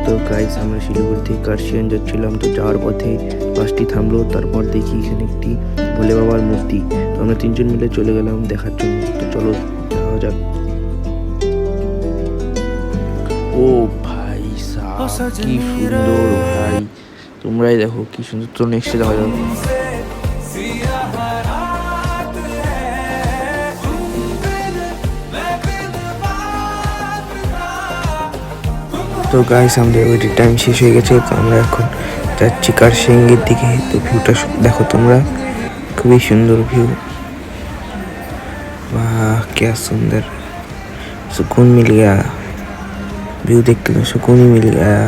তো গাইস আমরা শিলিগুড়ি থেকে কার্শিয়ান যাচ্ছিলাম। তো যাওয়ার পথে বাসটি থামলো, তারপর দেখি এখানে একটি ভোলে বাবার মূর্তি। তো আমরা তিনজন মিলে চলে গেলাম দেখার জন্য। তো চলো যাওয়া যাক। ও ভাই সাহেব কি সুন্দর ভাই, তোমরাই দেখো কি সুন্দর। তো নেক্সটে দেখা যাবে। তো গাইস আমাদের ওয়েটিং টাইম শেষ হয়ে গেছে। তো আমরা এখন যাচ্ছি কার্শিয়াংয়ের দিকে। তো ভিউটা দেখো তোমরা, খুবই সুন্দর ভিউ। वाह क्या सुंदर, सुकून मिल गया। ভিউ দেখতে তো সুকুনই মিল গয়া।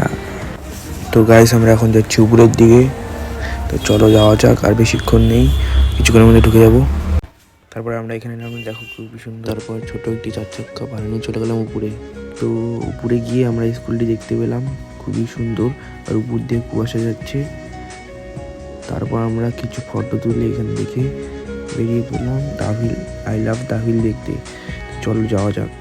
তো গাইস আমরা এখন যাচ্ছি উপরের দিকে। তো চলো যাওয়া যাক, আর বেশিক্ষণ নেই, কিছুক্ষণের মধ্যে ঢুকে যাবো। তারপরে আমরা এখানে নামলাম, দেখো খুবই সুন্দর। তারপর ছোট একটি 4 চাক্কা ভাড়া নিয়ে চলে গেলাম উপরে। তো উপরে গিয়ে আমরা স্কুলটি দেখতে পেলাম, খুবই সুন্দর, আর উপর দিয়ে কুয়াশা যাচ্ছে। তারপর আমরা কিছু ফটো তুলে এখান থেকে বেরিয়ে পড়লাম দাভিল, আই লাভ দাভিল দেখতে। চলো যাওয়া যাক।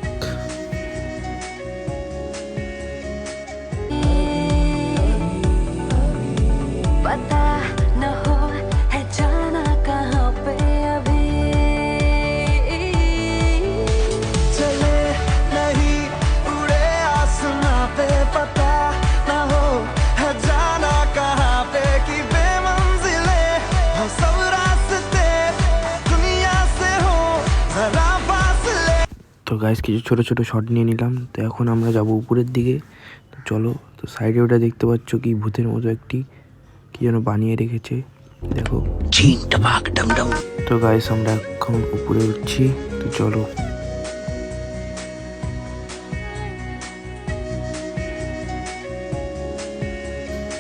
তো গাইস কিছু ছোট ছোট শট নিয়ে নিলাম। তো এখন আমরা যাব উপরের দিকে। তো চলো। তো সাইডে ওটা দেখতে পাচ্ছ কি ভূতের মতো একটি কি যেন বানিয়ে রেখেছে, দেখো। তো গাইস আমরা এখন উপরে উঠছি। তো চলো।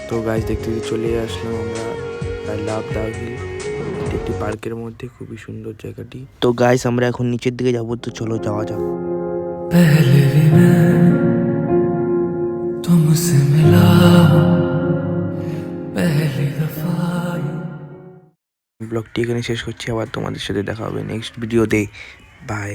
তো গাইস দেখতে চলে আসলাম আমরা আই লাভ দাভিল, একটি পার্কের মধ্যে, খুবই সুন্দর জায়গাটি। তো গাইস আমরা এখন নিচের দিকে যাবো। তো চলো যাওয়া যাক। पहले भी मैं तुमसे मिला पहली दफा। ব্লগটি এখানে শেষ করছি, আবার তোমাদের সাথে দেখা হবে নেক্সট ভিডিওতে। বাই।